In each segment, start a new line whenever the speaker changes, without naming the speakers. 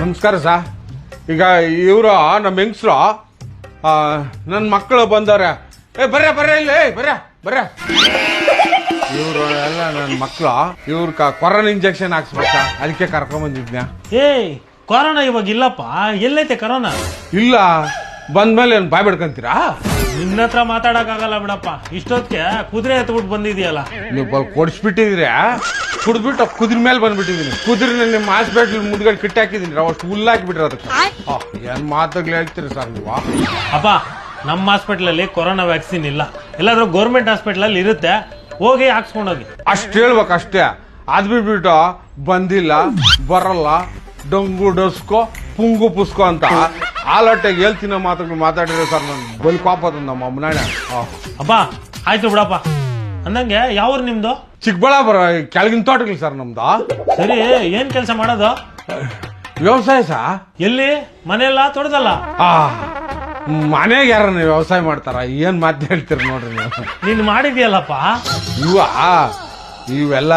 ನಮಸ್ಕಾರ ಸರ್. ಈಗ ಇವರು ನಮ್ಮ ಹೆಂಗಸ್ರು ನನ್ನ ಮಕ್ಕಳು ಬಂದವ್ರೆ. ಬರ್ರ ಇಲ್ಲಿ ಬರ್ರ. ಇವರು ಎಲ್ಲ ನನ್ನ ಮಕ್ಕಳು. ಇವ್ರ ಕೊರೋನಾ ಇಂಜೆಕ್ಷನ್ ಹಾಕ್ಸ್ಬೇಕ, ಅದಕ್ಕೆ ಕರ್ಕೊಂಡ್ ಬಂದಿದ್ನ.
ಕೊರೋನಾ ಇವಾಗ ಇಲ್ಲಪ್ಪ. ಎಲ್ಲೈತೆ ಕೊರೋನಾ?
ಇಲ್ಲ, ಬಂದ್ಮೇಲೆ ಏನ್ ಬಾಯ್ ಬಿಡ್ಕಂತೀರಾ?
ನಿನ್ನ ಹತ್ರ ಮಾತಾಡಕ್ಕಾಗಲ್ಲ ಬಿಡಪ್ಪ. ಇಷ್ಟೊತ್ತಿಗೆ ಕುದುರೆ ಎತ್ಬಿಟ್ಟು ಬಂದಿದ್ಯಲ್ಲ.
ನೀವು ಕೊಡಿಸ್ಬಿಟ್ಟಿದ್ರಿ, ಕುಡ್ದ್ಬಿಟ್ಟು ಕುದುರೆ ಮೇಲೆ ಬಂದ್ಬಿಟ್ಟಿದೀನಿ. ಕುದುರೆ ನಿಮ್ಮ ಹಾಸ್ಪಿಟ್ಲ್ ಮುಂದ್ಗಡೆ ಕಿಟ್ ಹಾಕಿದೀನಿ, ಅಷ್ಟು ಹುಲ್ಲಾಕಿಬಿಟ್ರೆ ಅದಕ್ಕೆ. ಏನ್ ಮಾತುಗಳು ಹೇಳ್ತೀರಿ ಸರ್ ನೀವು?
ಅಪ್ಪ, ನಮ್ಮ ಹಾಸ್ಪಿಟ್ಲಲ್ಲಿ ಕೊರೋನಾ ವ್ಯಾಕ್ಸಿನ್ ಇಲ್ಲ. ಎಲ್ಲಾದ್ರೂ ಗೌರ್ಮೆಂಟ್ ಹಾಸ್ಪಿಟ್ಲಲ್ಲಿ ಇರುತ್ತೆ, ಹೋಗಿ ಹಾಕ್ಸ್ಕೊಂಡೋಗಿ.
ಅಷ್ಟು ಹೇಳ್ಬೇಕು ಅಷ್ಟೇ. ಅದ್ ಬಿಟ್ಬಿಟ್ಟು ಬಂದಿಲ್ಲ, ಬರಲ್ಲ, ಡೊಂಗು ಡೊಸ್ಕೋ ಪುಂಗು ಪುಸ್ಕೋ ಅಂತ ಆಲೋಟೆಗೆ ಹೇಳ್ತಿನ ಮಾತುಗಳು ಮಾತಾಡಿರೋ ಸರ್. ನನ್ ಬಲಿ ಪಾಪದ ನಮ್ಮ ಅಮ್ಮನಾಣ.
ಅಪ್ಪ ಆಯ್ತು ಬಿಡಪ್ಪ. ಅಂದಂಗೆ ಯಾವ್ರು ನಿಮ್ದು?
ಚಿಕ್ಕಬಳ್ಳಾಪುರ ಕೆಳಗಿನ ತೋಟಗಳು ಸರ್ ನಮ್ದು.
ಸರಿ, ಏನ್ ಕೆಲಸ ಮಾಡೋದು?
ವ್ಯವಸಾಯ ಸಾ?
ಎಲ್ಲಿ? ಮನೆಯಲ್ಲ ತೊಡ್ದಲ್ಲ?
ಮನೆಗೆ ಯಾರನ್ನ ವ್ಯವಸಾಯ ಮಾಡ್ತಾರ? ಏನ್ ಮಾತು ಹೇಳ್ತೀರ ನೋಡ್ರಿ ನೀವು.
ನೀನ್ ಮಾಡಿದ್ಯಲ್ಲಪ್ಪ.
ಇವೆಲ್ಲ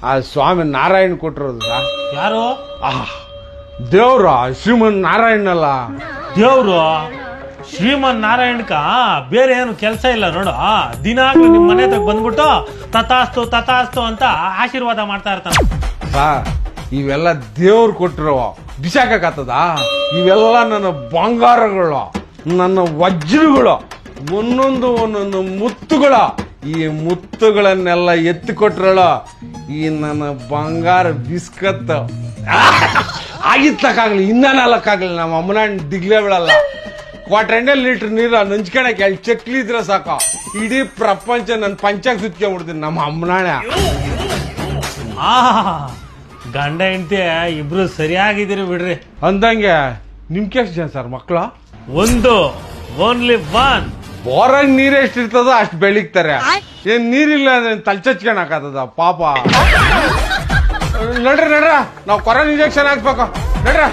ಆ ಸ್ವಾಮಿ ನಾರಾಯಣ್ ಕೊಟ್ಟಿರೋದು ಸರ್.
ಯಾರು?
ದೇವ್ರ ಶ್ರೀಮನ್ ನಾರಾಯಣ್ ಅಲ್ಲ.
ದೇವ್ರು ಶ್ರೀಮನ್ ನಾರಾಯಣಕ ಬೇರೆ ಏನು ಕೆಲಸ ಇಲ್ಲ ನೋಡು. ದಿನಾಗ್ಲೂ ನಿಮ್ ಮನೆ ಹತ್ರ ಬಂದ್ಬಿಟ್ಟು ತಥಾಸ್ತು ಅಂತ ಆಶೀರ್ವಾದ ಮಾಡ್ತಾ ಇರ್ತಾನೆ.
ಇವೆಲ್ಲ ದೇವ್ರು ಕೊಟ್ಟಿರೋ ಬಿಸಾಕತ್ತದ. ಇವೆಲ್ಲ ನನ್ನ ಬಂಗಾರಗಳು, ನನ್ನ ವಜ್ರಗಳು, ಒಂದೊಂದು ಮುತ್ತುಗಳು. ಈ ಮುತ್ತುಗಳನ್ನೆಲ್ಲ ಎತ್ತಿಕೊಟ್ರಳ ಈ ನನ್ನ ಬಂಗಾರ ಬಿಸ್ಕತ್ ಆಗಿತ್ತಕ್ಕಾಗ್ಲಿ, ಇನ್ನೇನಲ್ಲಕ್ಕಾಗ್ಲಿ. ನಮ್ಮ ಅಮ್ಮನ ದಿಗ್ಲೇ ಬೀಳಲ್ಲ. ಕ್ವಾರ್ಟರ್ ಲೀಟರ್ ನೀರು ನಂಚ್ಕೊಳಕ್ಕೆ ಅಲ್ಲಿ ಚಕ್ಲಿ ಇದ್ರೆ ಸಾಕು, ಇಡೀ ಪ್ರಪಂಚ ನನ್ನ ಪಂಚಾಗ ಸುತ್ಕೊಂಡ್ಬಿಡ್ತೀನಿ ನಮ್ಮ ಅಮ್ಮನಾಣ.
ಗಂಡ ಹೆಂಡತಿ ಇಬ್ರು ಸರಿಯಾಗಿದ್ದೀರಿ ಬಿಡ್ರಿ.
ಅಂದಂಗೆ ನಿಮ್ಗೆ ಎಷ್ಟು ಜನ ಸರ್ ಮಕ್ಕಳು?
ಒಂದು, ಓನ್ಲಿ ಒನ್.
ಬೋರಾಗ ನೀರ್ ಎಷ್ಟಿರ್ತದೋ ಅಷ್ಟು ಬೆಳಿಗ್ತಾರೆ. ಏನ್ ನೀರಿಲ್ಲ ಅಂದ್ರೆ ತಲ್ಚಚ್ಕೊಳಕತ್ತದ ಪಾಪ. ನಡ್ರ ನಾವು ಕೊರೋನಾ ಇಂಜೆಕ್ಷನ್ ಹಾಕ್ಬೇಕು. ನಡ್ರ.